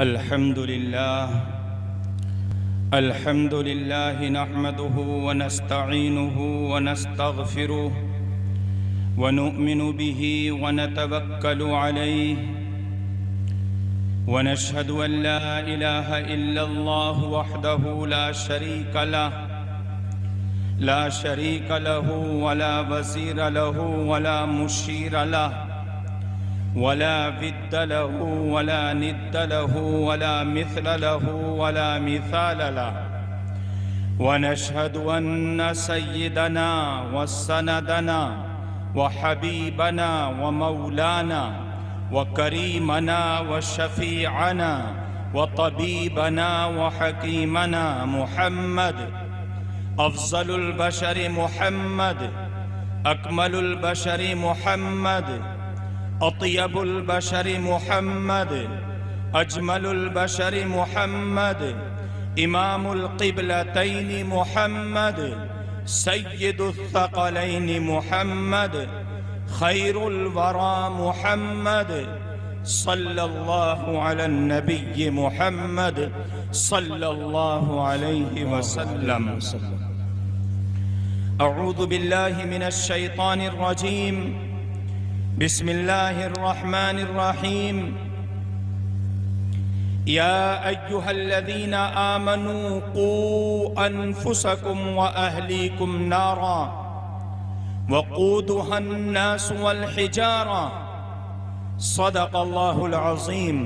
الحمد لله نحمده ونستعينه ونستغفره ونؤمن به ونتوكل عليه ونشهد أن لا إله إلا الله وحده لا شريك له ولا وزير له ولا مشير له ولا ضد له ولا ند له ولا مثل له ولا مثال له ونشهد أن سيدنا وسندنا وحبيبنا ومولانا وكريمنا وشفيعنا وطبيبنا وحكيمنا محمد أفضل البشر محمد أكمل البشر محمد أطيب البشر محمد أجمل البشر محمد إمام القبلتين محمد سيد الثقلين محمد خير الورى محمد صلى الله على النبي محمد صلى الله عليه وسلم. أعوذ بالله من الشيطان الرجيم. بسم الله الرحمن الرحيم. يا أيها الذين آمنوا قوا أنفسكم وأهليكم نارا وقودها الناس والحجارة صدق الله العظيم.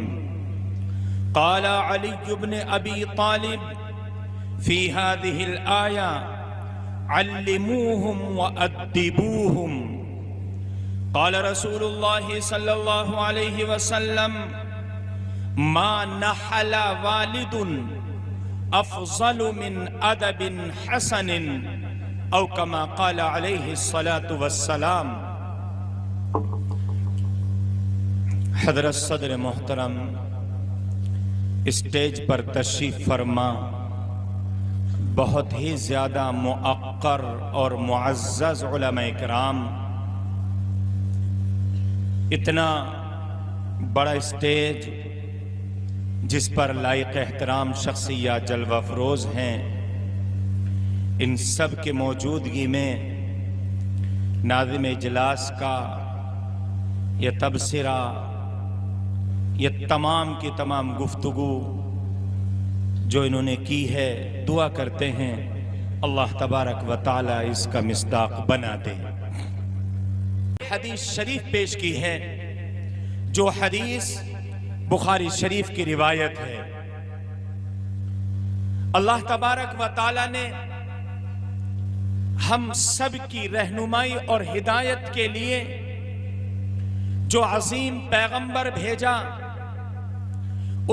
قال علي بن أبي طالب في هذه الآية علموهم وأدبوهم. قال رسول الله صلى الله عليه وسلم ما نحل والد أفضل من أدب حسن أو كما قال عليه الصلاة والسلام. حضرت صدر محترم اسٹیج پر تشریف فرما بہت ہی زیادہ مؤقر اور معزز علماء کرام، اتنا بڑا اسٹیج جس پر لائق احترام شخصیات جلوہ افروز ہیں، ان سب کے موجودگی میں ناظم اجلاس کا یہ تبصرہ، یہ تمام کی تمام گفتگو جو انہوں نے کی ہے، دعا کرتے ہیں اللہ تبارک و تعالی اس کا مصداق بنا دے. حدیث شریف پیش کی ہے جو حدیث بخاری شریف کی روایت ہے. اللہ تبارک و تعالی نے ہم سب کی رہنمائی اور ہدایت کے لیے جو عظیم پیغمبر بھیجا،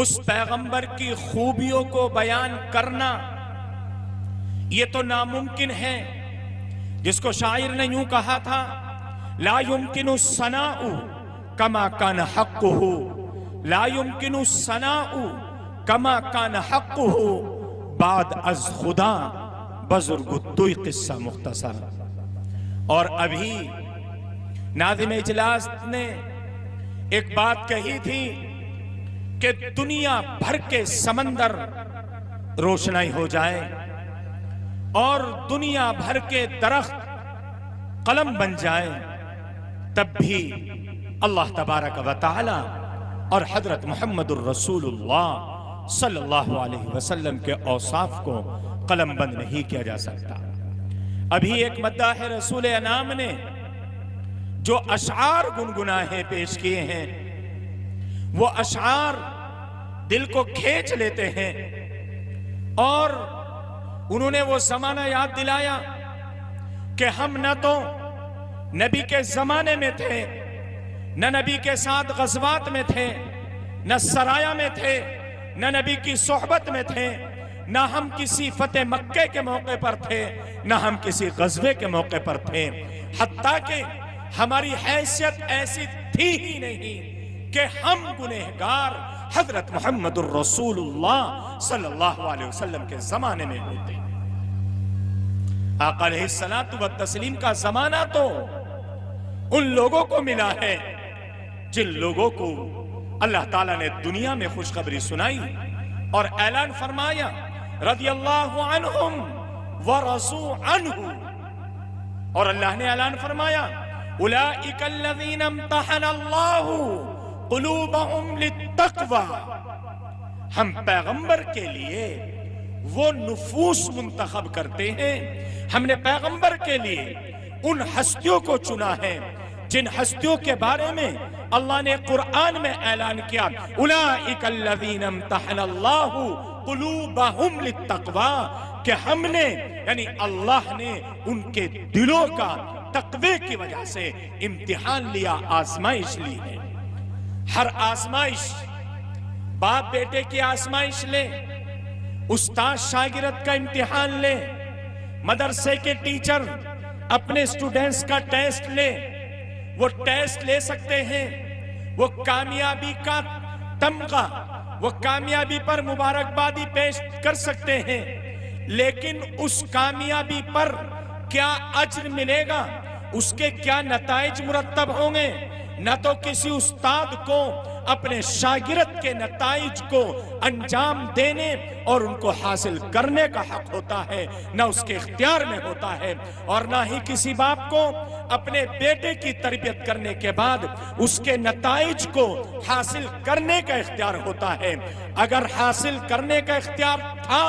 اس پیغمبر کی خوبیوں کو بیان کرنا یہ تو ناممکن ہے. جس کو شاعر نے یوں کہا تھا لا يمكن الثناء كما كان حقه، لا يمكن الثناء كما كان حقه بعد از خدا بزرگ توی قصہ مختصر. اور ابھی ناظم اجلاس نے ایک بات کہی تھی کہ دنیا بھر کے سمندر روشنائی ہو جائے اور دنیا بھر کے درخت قلم بن جائے، تب بھی اللہ تبارک و تعالی اور حضرت محمد الرسول اللہ صلی اللہ علیہ وسلم کے اوصاف کو قلم بند نہیں کیا جا سکتا. ابھی ایک مداح رسول انام نے جو اشعار گنگنائے پیش کیے ہیں، وہ اشعار دل کو کھینچ لیتے ہیں اور انہوں نے وہ زمانہ یاد دلایا کہ ہم نہ تو نبی کے زمانے میں تھے، نہ نبی کے ساتھ غزوات میں تھے، نہ سرایا میں تھے، نہ نبی کی صحبت میں تھے، نہ ہم کسی فتح مکہ کے موقع پر تھے، نہ ہم کسی غزوے کے موقع پر تھے، حتیٰ کہ ہماری حیثیت ایسی تھی ہی نہیں کہ ہم گنہگار حضرت محمد الرسول اللہ صلی اللہ علیہ وسلم کے زمانے میں ہوتے. آقا علیہ الصلوۃ والتسلیم کا زمانہ تو ان لوگوں کو ملا ہے جن لوگوں کو اللہ تعالیٰ نے دنیا میں خوشخبری سنائی اور اعلان فرمایا رضی اللہ عنہم ورضوا عنہ، اور اللہ نے اعلان فرمایا اولئک الذین امتحن اللہ قلوبہم للتقوی، ہم پیغمبر کے لیے وہ نفوس منتخب کرتے ہیں، ہم نے پیغمبر کے لیے ان ہستیوں کو چنا ہے جن ہستیوں کے بارے میں اللہ نے قرآن میں اعلان کیا اولئک الذین امتحن اللہ قلوبہم للتقوی، کہ ہم نے یعنی اللہ نے ان کے دلوں کا تقوی کی وجہ سے امتحان لیا، آزمائش لی ہے۔ ہر آزمائش، باپ بیٹے کی آزمائش لے، استاد شاگرد کا امتحان لے، مدرسے کے ٹیچر اپنے اسٹوڈنٹس کا ٹیسٹ لے، وہ ٹیسٹ لے سکتے ہیں، وہ کامیابی کا تمغہ، وہ کامیابی پر مبارکبادی پیش کر سکتے ہیں، لیکن اس کامیابی پر کیا اجر ملے گا، اس کے کیا نتائج مرتب ہوں گے؟ نہ تو کسی استاد کو اپنے شاگرد کے نتائج کو انجام دینے اور ان کو حاصل کرنے کا حق ہوتا ہے، نہ اس کے اختیار میں ہوتا ہے، اور نہ ہی کسی باپ کو اپنے بیٹے کی تربیت کرنے کے بعد اس کے نتائج کو حاصل کرنے کا اختیار ہوتا ہے۔ اگر حاصل کرنے کا اختیار تھا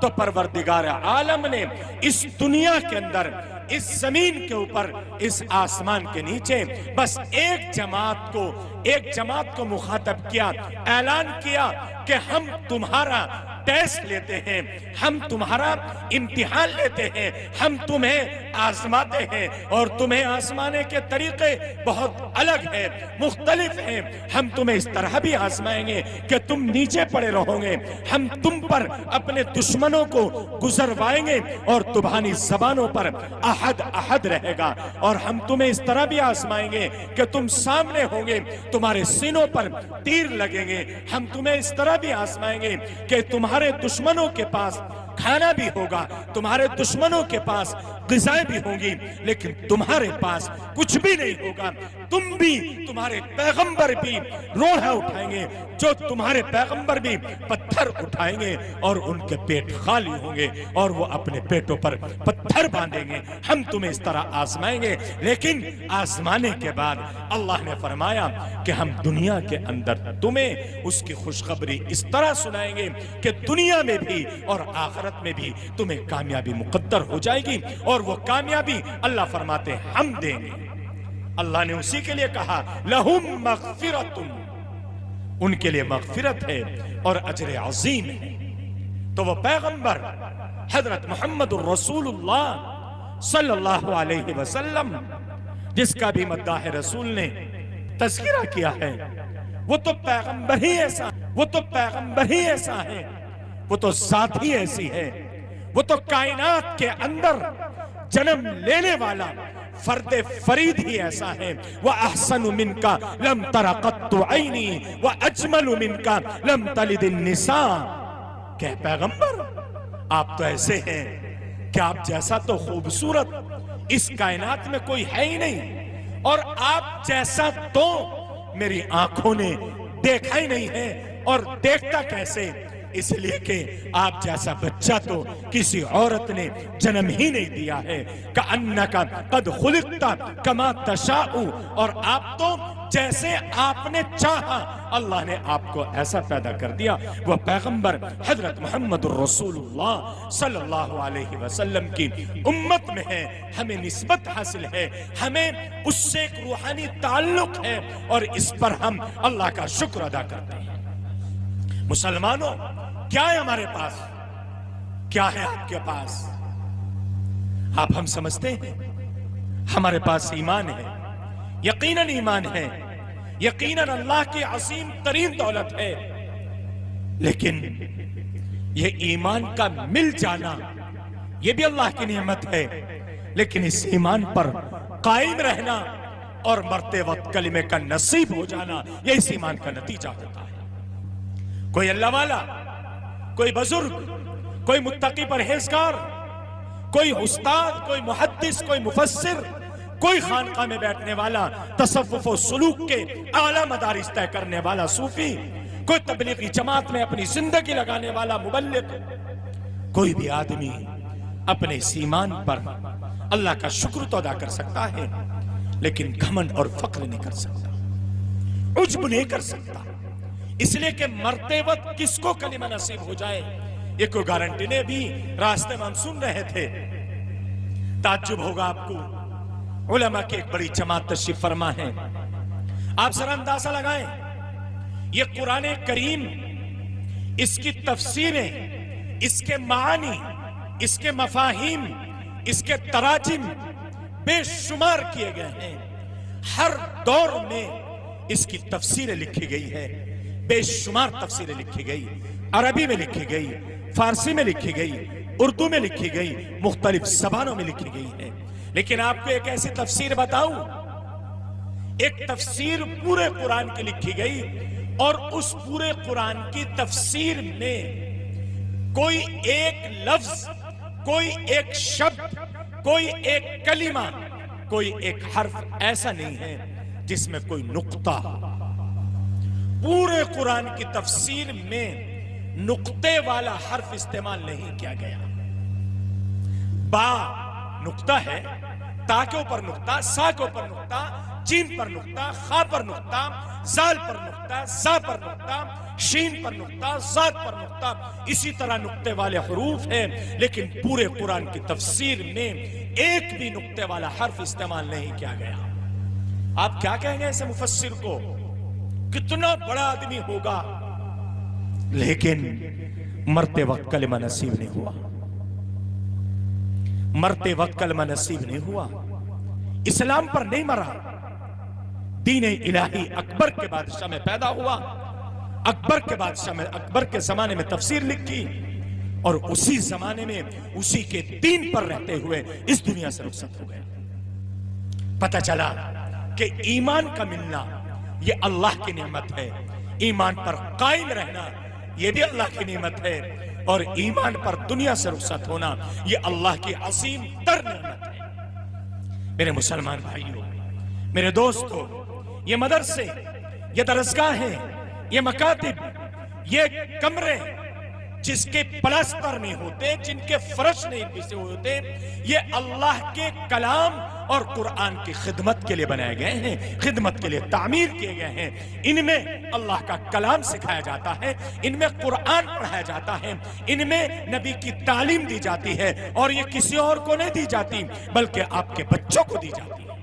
تو پروردگار عالم نے اس دنیا کے اندر، اس زمین کے اوپر، اس آسمان کے نیچے بس ایک جماعت کو مخاطب کیا، اعلان کیا کہ ہم تمہارا ٹیسٹ لیتے ہیں، ہم تمہارا امتحان لیتے ہیں، ہم تمہیں آزماتے ہیں، اور تمہیں آزمانے کے طریقے بہت الگ ہیں، مختلف ہیں۔ ہم تمہیں اس طرح بھی آزمائیں گے کہ تم نیچے پڑے رہو گے، ہم تم پر اپنے دشمنوں کو گزروائیں گے اور تمہاری زبانوں پر احد احد رہے گا، اور ہم تمہیں اس طرح بھی آزمائیں گے کہ تم سامنے ہوں گے، تمہارے سینوں پر تیر لگیں گے، ہم تمہیں اس طرح بھی آزمائیں گے کہ تمہارے دشمنوں کے پاس کھانا بھی ہوگا، تمہارے دشمنوں کے پاس غذائیں بھی ہوں گی، لیکن تمہارے پاس کچھ بھی نہیں ہوگا۔ تم بھی، تمہارے پیغمبر بھی روحہ اٹھائیں گے، جو تمہارے پیغمبر بھی پتھر اٹھائیں گے اور ان کے پیٹ خالی ہوں گے اور وہ اپنے پیٹوں پر پتھر باندھیں گے۔ ہم تمہیں اس طرح آزمائیں گے، لیکن آزمانے کے بعد اللہ نے فرمایا کہ ہم دنیا کے اندر تمہیں اس کی خوشخبری اس طرح سنائیں گے کہ دنیا میں بھی اور آخرت میں بھی تمہیں کامیابی مقدر ہو جائے گی، اور وہ کامیابی اللہ فرماتے ہیں ہم دیں گے۔ اللہ نے اسی کے لیے کہا لہم مغفرۃ، ان کے لیے مغفرت ہے اور اجر عظیم ہے۔ تو وہ پیغمبر حضرت محمد الرسول اللہ صلی اللہ علیہ وسلم، جس کا بھی مداح رسول نے تذکرہ کیا ہے، وہ تو پیغمبر ہی ایسا، وہ تو پیغمبر ہی ایسا ہے، وہ تو ذات ہی ایسی ہے، وہ تو کائنات کے اندر جنم لینے والا فرد فرید ہی ایسا ہے۔ وَأَحْسَنُ مِنْكَ لَمْ تَرَ قَطُّ عَيْنِي وَأَجْمَلُ مِنْكَ لَمْ تَلِدِ النِّسَاء، کہ پیغمبر آپ تو ایسے ہیں کہ آپ جیسا تو خوبصورت اس کائنات میں کوئی ہے ہی نہیں، اور آپ جیسا تو میری آنکھوں نے دیکھا ہی نہیں ہے، اور دیکھتا کیسے؟ اس لیے کہ آپ جیسا بچہ تو کسی عورت نے جنم ہی نہیں دیا ہے۔ کَأَنَّكَ قَدْ خُلِقْتَ كَمَا تَشَاءُ، اور آپ تو جیسے آپ نے چاہا اللہ نے آپ کو ایسا پیدا کر دیا۔ وہ پیغمبر حضرت محمد الرسول اللہ صلی اللہ علیہ وسلم کی امت میں ہے، ہمیں نسبت حاصل ہے، ہمیں اس سے ایک روحانی تعلق ہے، اور اس پر ہم اللہ کا شکر ادا کرتے ہیں۔ مسلمانوں، کیا ہے ہمارے پاس؟ کیا ہے آپ کے پاس؟ آپ ہم سمجھتے ہیں ہمارے پاس ایمان ہے، یقیناً ایمان ہے، یقیناً اللہ کی عظیم ترین دولت ہے، لیکن یہ ایمان کا مل جانا یہ بھی اللہ کی نعمت ہے، لیکن اس ایمان پر قائم رہنا اور مرتے وقت کلمے کا نصیب ہو جانا یہ اس ایمان کا نتیجہ ہوتا ہے۔ کوئی اللہ والا، کوئی بزرگ، کوئی متقی پرہیزگار، کوئی استاد، کوئی محدث، کوئی مفسر، کوئی خانقاہ میں بیٹھنے والا، تصوف و سلوک کے اعلیٰ مدارس طے کرنے والا صوفی، کوئی تبلیغی جماعت میں اپنی زندگی لگانے والا مبلغ، کوئی بھی آدمی اپنے اس ایمان پر اللہ کا شکر تو ادا کر سکتا ہے، لیکن گھمنڈ اور فخر نہیں کر سکتا، عجب نہیں کر سکتا، اس لیے کہ مرتے وقت کس کو کلمہ نصیب ہو جائے یہ کوئی گارنٹی نہیں۔ بھی راستے میں ہم سن رہے تھے، تعجب ہوگا آپ کو، علماء کی ایک بڑی جماعت تشریف فرما ہے، آپ ذرا اندازہ لگائیں، یہ قرآن کریم، اس کی تفسیریں، اس کے معانی، اس کے مفاہیم، اس کے تراجم بے شمار کیے گئے ہیں، ہر دور میں اس کی تفسیریں لکھی گئی ہے، بے شمار تفسیریں لکھی گئی، عربی میں لکھی گئی، فارسی میں لکھی گئی، اردو میں لکھی گئی، مختلف زبانوں میں لکھی گئی ہے۔ لیکن آپ کو ایک ایسی تفسیر بتاؤں، ایک تفسیر پورے قرآن کی لکھی گئی، اور اس پورے قرآن کی تفسیر میں کوئی ایک لفظ، کوئی ایک شبد، کوئی ایک کلمہ، کوئی ایک حرف ایسا نہیں ہے جس میں کوئی نقطہ، پورے قرآن کی تفسیر میں نقطے والا حرف استعمال نہیں کیا گیا۔ با نقطہ ہے، تا کے اوپر نقطہ، سا کے اوپر نقطہ، جیم پر نقطہ، خا پر نقطہ، زال پر نقطہ، زا پر نقطہ، شین پر نقطہ، زاد پر نقطہ، اسی طرح نقطے والے حروف ہیں، لیکن پورے قرآن کی تفسیر میں ایک بھی نقطے والا حرف استعمال نہیں کیا گیا۔ آپ کیا کہیں گے ایسے مفسر کو؟ کتنا بڑا آدمی ہوگا، لیکن مرتے وقت کلمہ نصیب نہیں ہوا، مرتے وقت کلمہ نصیب نہیں ہوا، اسلام پر نہیں مرا۔ دین الہی اکبر کے بادشاہ میں پیدا ہوا، اکبر کے بادشاہ میں، اکبر کے زمانے میں تفسیر لکھی، اور اسی زمانے میں اسی کے دین پر رہتے ہوئے اس دنیا سے رخصت ہو گئے۔ پتہ چلا کہ ایمان کا ملنا یہ اللہ کی نعمت ہے، ایمان پر قائم رہنا یہ بھی اللہ کی نعمت ہے، اور ایمان پر دنیا سے رخصت ہونا یہ اللہ کی عظیم تر نعمت ہے۔ میرے مسلمان بھائیوں، میرے دوستو، یہ مدرسے، یہ درسگاہیں، یہ مکاتب، یہ کمرے جس کے پلستر نہیں ہوتے، جن کے فرش نہیں بچھے ہوتے، یہ اللہ کے کلام اور قرآن کی خدمت کے لیے بنائے گئے ہیں، خدمت کے لیے تعمیر کیے گئے ہیں۔ ان میں اللہ کا کلام سکھایا جاتا ہے، ان میں قرآن پڑھایا جاتا ہے، ان میں نبی کی تعلیم دی جاتی ہے، اور یہ کسی اور کو نہیں دی جاتی بلکہ آپ کے بچوں کو دی جاتی ہے،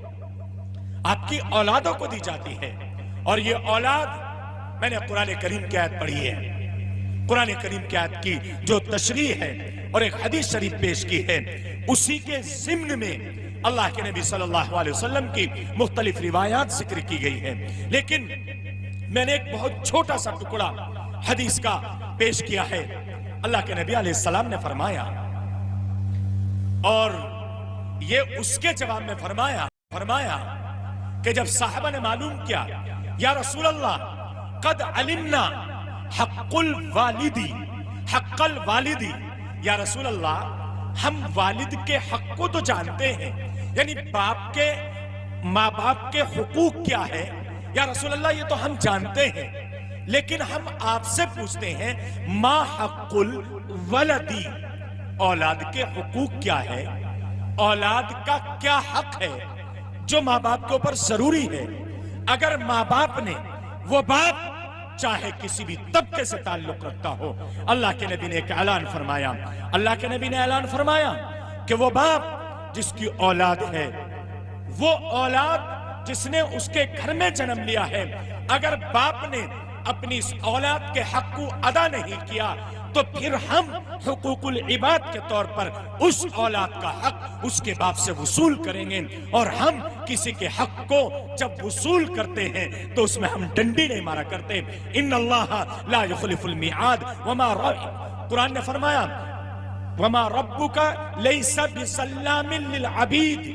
آپ کی اولادوں کو دی جاتی ہے۔ اور یہ اولاد، میں نے قرآن کریم کی آیت پڑھی ہے، قرآن کریم کی آیت کی جو تشریح ہے اور ایک حدیث شریف پیش کی ہے، اسی کے ضمن میں اللہ کے نبی صلی اللہ علیہ وسلم کی مختلف روایات ذکر کی گئی ہے، لیکن میں نے ایک بہت چھوٹا سا ٹکڑا حدیث کا پیش کیا ہے۔ اللہ کے نبی علیہ السلام نے فرمایا، اور یہ اس کے جواب میں فرمایا کہ جب صحابہ نے معلوم کیا، یا رسول اللہ قد علمنا حق الوالدی، یا رسول اللہ ہم والد کے حق کو تو جانتے ہیں، یعنی ماں باپ کے حقوق کیا ہے، یا رسول اللہ یہ تو ہم جانتے ہیں، لیکن ہم آپ سے پوچھتے ہیں ما حق الولدی، اولاد کے حقوق کیا ہے، اولاد کا کیا حق ہے جو ماں باپ کے اوپر ضروری ہے۔ اگر ماں باپ نے، وہ باپ چاہے کسی بھی طبقے سے تعلق رکھتا ہو، اللہ کے نبی نے ایک اعلان فرمایا، اللہ کے نبی نے اعلان فرمایا کہ وہ باپ جس کی اولاد ہے، وہ اولاد جس نے اس کے گھر میں جنم لیا ہے، اگر باپ نے اپنی اس اولاد کے حق کو ادا نہیں کیا تو پھر ہم حقوق العباد کے طور پر اس اولاد کا حق اس کے باپ سے وصول کریں گے، اور ہم کسی کے حق کو جب وصول کرتے ہیں تو اس میں ہم ڈنڈی نہیں مارا کرتے۔ ان اللہ لا یخلف المیعاد، قرآن نے فرمایا وما ربک لیس بظلام للعبید،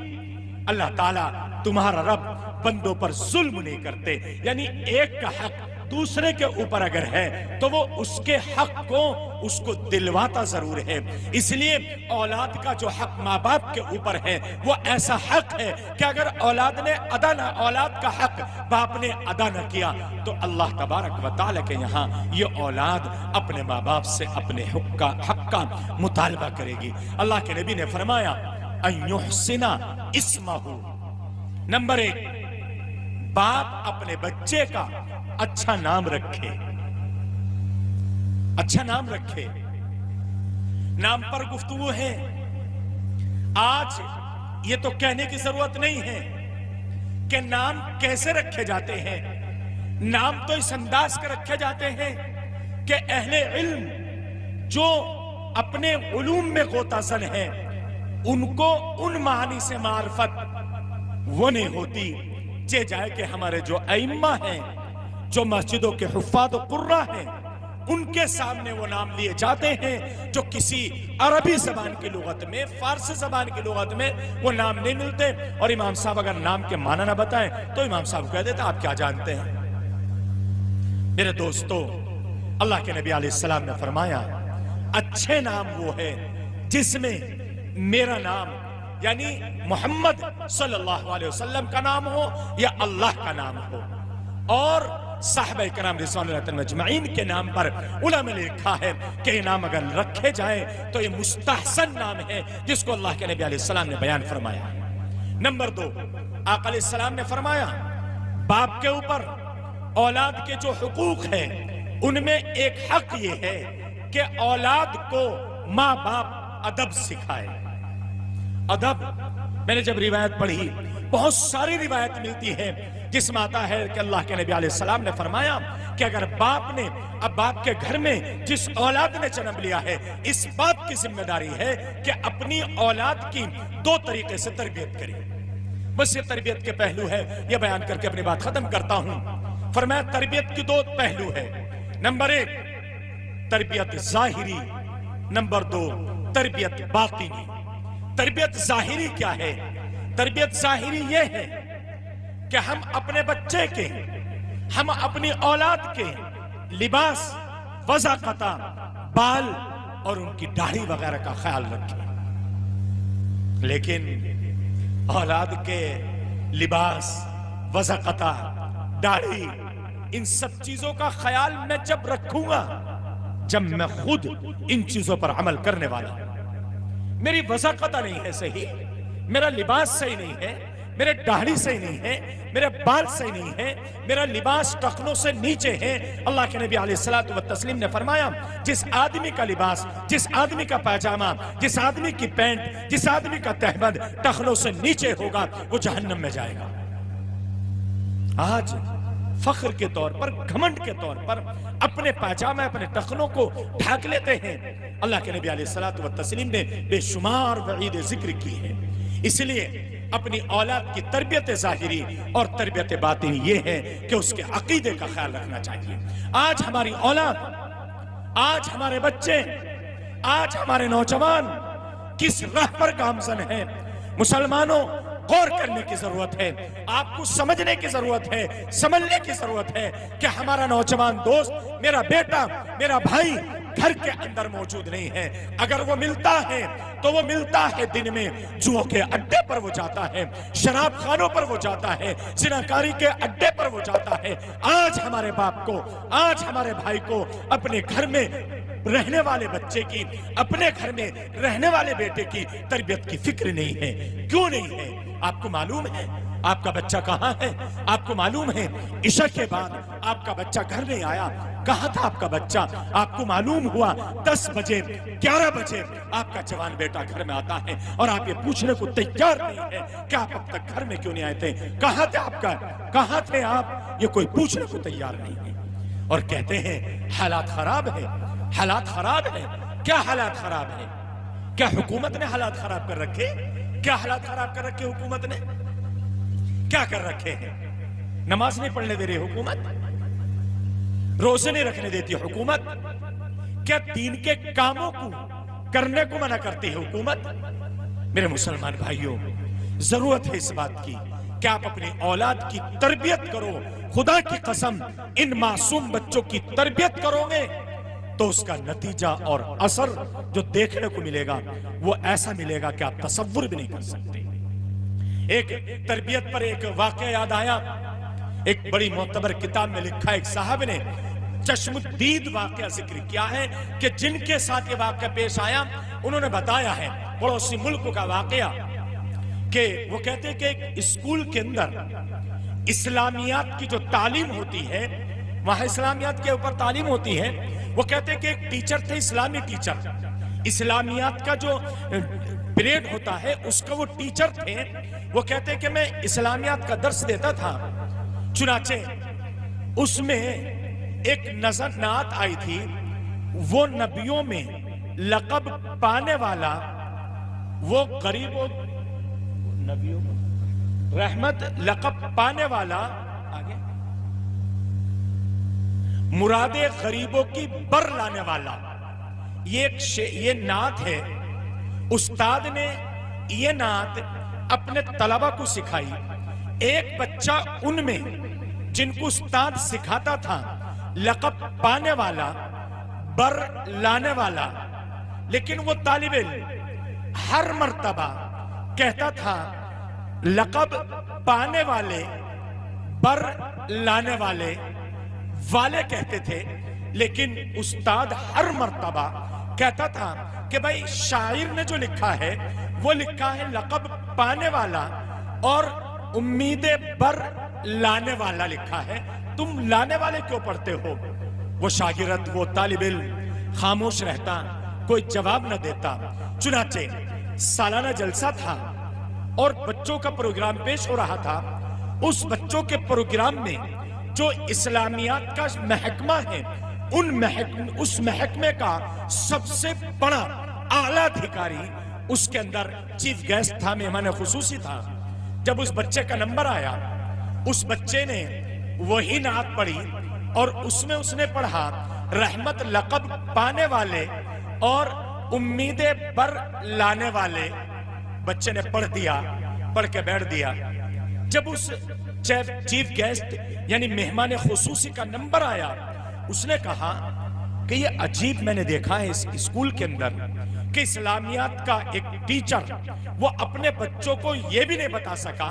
اللہ تعالیٰ تمہارا رب بندوں پر ظلم نہیں کرتے، یعنی ایک کا حق دوسرے کے اوپر اگر ہے تو وہ اس کے حق کو اس کو دلواتا ضرور ہے. اس لیے اولاد کا جو حق ماں باپ کے اوپر ہے وہ ایسا حق ہے کہ اگر اولاد کا حق باپ نے ادا نہ کیا تو اللہ تبارک و تعالیٰ کے یہاں یہ اولاد اپنے ماں باپ سے اپنے حق کا مطالبہ کرے گی. اللہ کے نبی نے فرمایا ان یحسن اسمہ. نمبر 1، باپ اپنے بچے کا اچھا نام رکھے. اچھا نام رکھے. نام پر گفتگو ہے. آج یہ تو کہنے کی ضرورت نہیں ہے کہ نام کیسے رکھے جاتے ہیں. نام تو اس انداز کے رکھے جاتے ہیں کہ اہل علم جو اپنے علوم میں غوطہ زن ہیں ان کو ان معانی سے معرفت وہ نہیں ہوتی چہ جائے کہ ہمارے جو ائمہ ہیں، جو مسجدوں کے حفاظ و قراء ہیں، ان کے سامنے وہ نام لیے جاتے ہیں جو کسی عربی زبان کی لغت میں، فارسی زبان کی لغت میں وہ نام نہیں ملتے. اور امام صاحب اگر نام کے معنی نہ بتائیں تو امام صاحب کہہ دیتے آپ کیا جانتے ہیں. میرے دوستو، اللہ کے نبی علیہ السلام نے فرمایا اچھے نام وہ ہے جس میں میرا نام یعنی محمد صلی اللہ علیہ وسلم کا نام ہو یا اللہ کا نام ہو. اور صحابہ کرام رضوان اللہ مجمعین کے نام پر علماء نے لکھا ہے کہ یہ نام اگر رکھے جائیں تو یہ مستحسن نام ہے جس کو اللہ کے نبی علیہ السلام نے بیان فرمایا. نمبر 2، آقا علیہ السلام نے فرمایا باپ کے اوپر اولاد کے جو حقوق ہیں ان میں ایک حق یہ ہے کہ اولاد کو ماں باپ ادب سکھائے. ادب، میں نے جب روایت پڑھی بہت ساری روایت ملتی ہے جس میں آتا ہے کہ اللہ کے نبی علیہ السلام نے فرمایا کہ اگر باپ کے گھر میں جس اولاد نے جنم لیا ہے اس باپ کی ذمہ داری ہے کہ اپنی اولاد کی 2 طریقے سے تربیت کرے. بس یہ تربیت کے پہلو ہے، یہ بیان کر کے اپنی بات ختم کرتا ہوں. فرمایا تربیت کی 2 پہلو ہے. نمبر 1 تربیت ظاہری، نمبر 2 تربیت باطنی. تربیت ظاہری کیا ہے؟ تربیت ظاہری یہ ہے کہ ہم اپنے بچے کے، ہم اپنی اولاد کے لباس، وضاقت، بال اور ان کی داڑھی وغیرہ کا خیال رکھیں. لیکن اولاد کے لباس، وضاقت، داڑھی، ان سب چیزوں کا خیال میں جب رکھوں گا جب میں خود ان چیزوں پر عمل کرنے والا ہوں. میری وضاقت نہیں ہے صحیح، میرا لباس صحیح نہیں ہے، میرے داڑھی صحیح نہیں ہے، میرے بال صحیح نہیں ہے، میرا لباس ٹخنوں سے نیچے ہے. اللہ کے نبی علیہ الصلوۃ والتسلیم نے فرمایا جس آدمی کا لباس، جس آدمی کا پاجامہ، جس آدمی کی پینٹ، جس آدمی کا تہبند ٹخنوں سے نیچے ہوگا وہ جہنم میں جائے گا. آج فخر کے طور پر، گھمنڈ کے طور پر اپنے پاجامہ، اپنے ٹخنوں کو ڈھانک لیتے ہیں. اللہ کے نبی علیہ الصلوۃ والتسلیم نے بے شمار وعید ذکر کی ہے. اس لیے اپنی اولاد کی تربیت ظاہری اور تربیت باطنی یہ ہے کہ اس کے عقیدے کا خیال رکھنا چاہیے. آج ہماری اولاد، آج ہمارے بچے، آج ہمارے نوجوان کس راہ پر گامزن ہیں؟ مسلمانوں غور کرنے کی ضرورت ہے، آپ کو سمجھنے کی ضرورت ہے، سمجھنے کی ضرورت ہے کہ ہمارا نوجوان دوست، میرا بیٹا، میرا بھائی گھر کے اندر موجود نہیں ہے. اگر وہ ملتا ہے تو وہ ملتا ہے دن میں جوؤں کے اڈے پر وہ جاتا ہے، شراب خانوں پر وہ جاتا ہے، زناکاری کے اڈے پر وہ جاتا ہے. آج ہمارے باپ کو، آج ہمارے بھائی کو اپنے گھر میں رہنے والے بچے کی، اپنے گھر میں رہنے والے بیٹے کی تربیت کی فکر نہیں ہے. کیوں نہیں ہے؟ آپ کو معلوم ہے آپ کا بچہ کہاں ہے؟ آپ کو معلوم ہے عشاء کے بعد آپ کا بچہ گھر نہیں آیا. کہاں تھا آپ کا بچہ؟ آپ کو معلوم ہوا 10 بجے 11 بجے آپ کا جوان بیٹا گھر میں آتا ہے اور آپ یہ پوچھنے کو تیار نہیں ہے کہ آپ اب تک گھر میں کیوں نہیں آئے تھے، کہاں تھے آپ کا، کہاں تھے آپ؟ یہ کوئی پوچھنے کو تیار نہیں ہے. اور کہتے ہیں حالات خراب ہے، حالات خراب ہے. کیا حالات خراب ہے؟ کیا حکومت نے حالات خراب کر رکھے؟ کیا حالات خراب کر رکھے حکومت نے؟ کیا کر رکھے ہیں؟ نماز نہیں پڑھنے دے رہی حکومت، روزے نہیں رکھنے دیتی حکومت، کیا دین کے کاموں کو کرنے کو منع کرتی ہے حکومت؟ میرے مسلمان بھائیوں، ضرورت ہے اس بات کی کہ آپ اپنی اولاد کی تربیت کرو. خدا کی قسم ان معصوم بچوں کی تربیت کرو گے تو اس کا نتیجہ اور اثر جو دیکھنے کو ملے گا وہ ایسا ملے گا کہ آپ تصور بھی نہیں کر سکتے. ایک تربیت پر ایک واقعہ یاد آیا. ایک بڑی معتبر کتاب میں لکھا ایک صاحب نے چشم دید واقعہ ذکر کیا ہے کہ جن کے ساتھ یہ واقعہ پیش آیا انہوں نے بتایا ہے پڑوسی ملک کا واقعہ کہ وہ کہتے ہیں کہ ایک اسکول کے اندر اسلامیات کی جو تعلیم ہوتی ہے وہاں اسلامیات کے اوپر تعلیم ہوتی ہے. وہ کہتے ہیں کہ ایک ٹیچر تھے اسلامی ٹیچر. اسلامیات کا جو پیریڈ ہوتا ہے اس کا وہ ٹیچر تھے. وہ کہتے ہیں کہ میں اسلامیات کا درس دیتا تھا. چنانچہ اس میں ایک نعت آئی تھی وہ نبیوں میں لقب پانے والا وہ غریبوں نبیوں رحمت لقب پانے والا آگے مراد غریبوں کی بر لانے والا. یہ نعت ہے. استاد نے یہ نعت اپنے طلبہ کو سکھائی. ایک بچہ ان میں جن کو استاد سکھاتا تھا لقب پانے والا بر لانے والا, لیکن وہ طالب علم ہر مرتبہ کہتا تھا لقب پانے والے بر لانے والے کہتے تھے, لیکن استاد ہر مرتبہ کہتا تھا کہ بھائی شاعر نے جو لکھا ہے وہ لکھا ہے لقب پانے والا اور امید بر لانے والا لکھا ہے, تم لانے والے کیوں پڑھتے ہو؟ وہ شاگرد وہ طالب علم خاموش رہتا, کوئی جواب نہ دیتا. چنانچہ سالانہ جلسہ تھا اور بچوں کا پروگرام پیش ہو رہا تھا. اس بچوں کے پروگرام میں جو اسلامیات کا محکمہ ہے اس محکمے کا سب سے بڑا اعلیٰ ادھیکاری اس کے اندر چیف گیسٹ تھا, مہمان خصوصی تھا. جب اس بچے کا نمبر آیا اس بچے نے وہی نعت پڑھی اور اس میں اس نے پڑھا رحمت لقب پانے والے اور امید بر لانے والے. بچے نے پڑھ دیا, پڑھ کے بیٹھ دیا. جب اس چیف گیسٹ یعنی مہمان خصوصی کا نمبر آیا اس نے کہا کہ یہ عجیب میں نے دیکھا ہے اس اسکول کے اندر کہ اسلامیات کا ایک ٹیچر وہ اپنے بچوں کو یہ بھی نہیں بتا سکا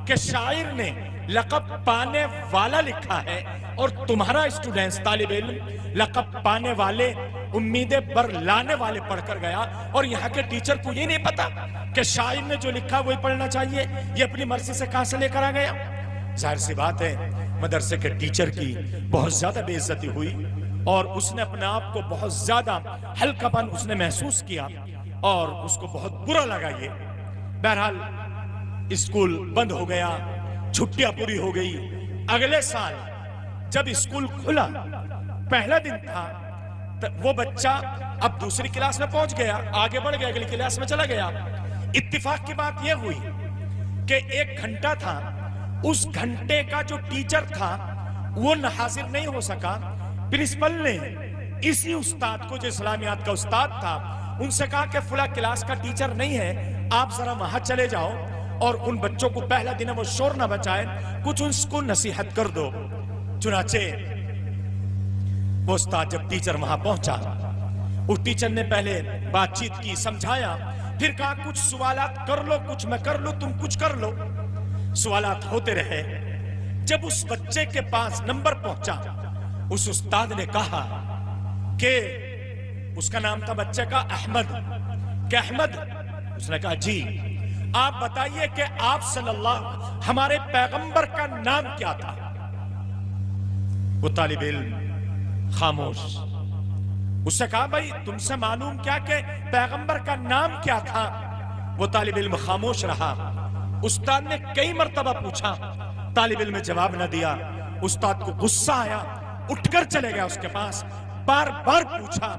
کہ شاعر نے لقب پانے والا لکھا ہے اور تمہارا اسٹوڈنٹس طالب علم لقب پانے والے امید بر لانے والے پڑھ کر گیا اور یہاں کے ٹیچر کو یہ نہیں پتا کہ شاعر نے جو لکھا وہی پڑھنا چاہیے. یہ اپنی مرضی سے کہاں سے لے کر آ گیا؟ ظاہر سی بات ہے مدرسے کے ٹیچر کی بہت زیادہ بے عزتی ہوئی اور اس نے اپنے آپ کو بہت زیادہ ہلکا پن اس نے محسوس کیا اور اس کو بہت برا لگا. یہ بہرحال اسکول بند ہو گیا, چھٹیاں پوری ہو گئی. اگلے سال جب اسکول کھلا پہلا دن تھا وہ بچہ اب دوسری کلاس میں پہنچ گیا, آگے بڑھ گیا, اگلی کلاس میں چلا گیا. اتفاق کی بات یہ ہوئی کہ 1 گھنٹہ تھا, اس گھنٹے کا جو ٹیچر تھا وہ حاضر نہیں ہو سکا. پرنسپل نے اسی استاد کو جو اسلامیات کا استاد تھا ان سے کہا کہ فلاں کلاس کا ٹیچر نہیں ہے, آپ ذرا وہاں چلے جاؤ اور ان بچوں کو پہلا دن وہ شور نہ بچائے, کچھ ان کو نصیحت کر دو. چنانچہ وہ استاد جب ٹیچر وہاں پہنچا اس ٹیچر نے پہلے بات چیت کی, سمجھایا, پھر کہا کچھ سوالات کر لو, کچھ میں کر لوں, تم کچھ کر لو. سوالات ہوتے رہے. جب اس بچے کے پاس نمبر پہنچا اس استاد نے کہا کہ اس کا نام تھا بچے کا احمد, کہ احمد, اس نے کہا جی آپ بتائیے کہ آپ صلی اللہ ہمارے پیغمبر کا نام کیا تھا؟ وہ طالب علم خاموش. اس سے کہا بھائی تم سے معلوم کیا کہ پیغمبر کا نام کیا تھا؟ وہ طالب علم خاموش رہا. استاد نے کئی مرتبہ پوچھا, طالب علم نے جواب نہ دیا. استاد کو غصہ آیا, اٹھ کر چلے گیا اس کے پاس, بار بار پوچھا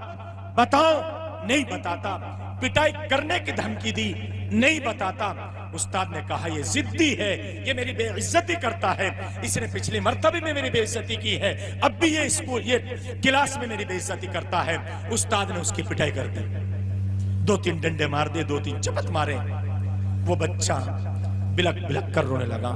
بتاؤ, نہیں بتاتا. پٹائی کرنے کی دھمکی دی, نہیں بتاتا. استاد نے کہا یہ ضدی ہے, یہ میری بے عزتی کرتا ہے, اس نے پچھلی مرتبہ میں میری بے عزتی کی ہے, اب بھی یہ اسکول یہ کلاس میں میری بے عزتی کرتا ہے. استاد نے اس کی پٹائی کر دی, 2-3 ڈنڈے مار دے, 2-3 چپت مارے. وہ بچہ بلک بلک کر رونے لگا.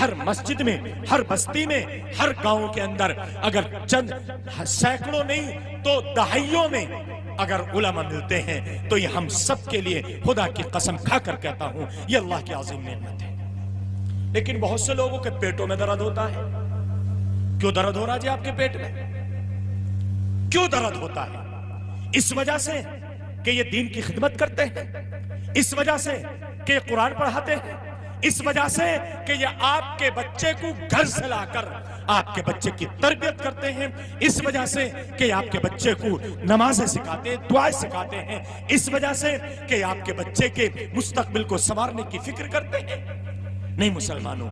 ہر مسجد میں، ہر بستی میں، ہر گاؤں کے اندر اگر چند سینکڑوں نہیں تو دہائیوں میں اگر علماء ملتے ہیں تو یہ ہم سب کے لیے خدا کی قسم کھا کر کہتا ہوں یہ اللہ کی عظیم نعمت ہے۔ لیکن بہت سے لوگوں کے پیٹوں میں درد ہوتا ہے۔ کیوں درد ہو رہا جی آپ کے پیٹ میں؟ کیوں درد ہوتا ہے؟ اس وجہ سے کہ یہ دین کی خدمت کرتے ہیں، اس وجہ سے کہ یہ قرآن پڑھاتے ہیں، اس وجہ سے کہ یہ آپ کے بچے کو گھر سے لا کر آپ کے بچے کی تربیت کرتے ہیں، اس وجہ سے کہ آپ کے بچے کو نمازیں سکھاتے ہیں، دعائیں سکھاتے ہیں، اس وجہ سے کہ آپ کے بچے کے مستقبل کو سنوارنے کی فکر کرتے ہیں۔ نہیں مسلمانوں،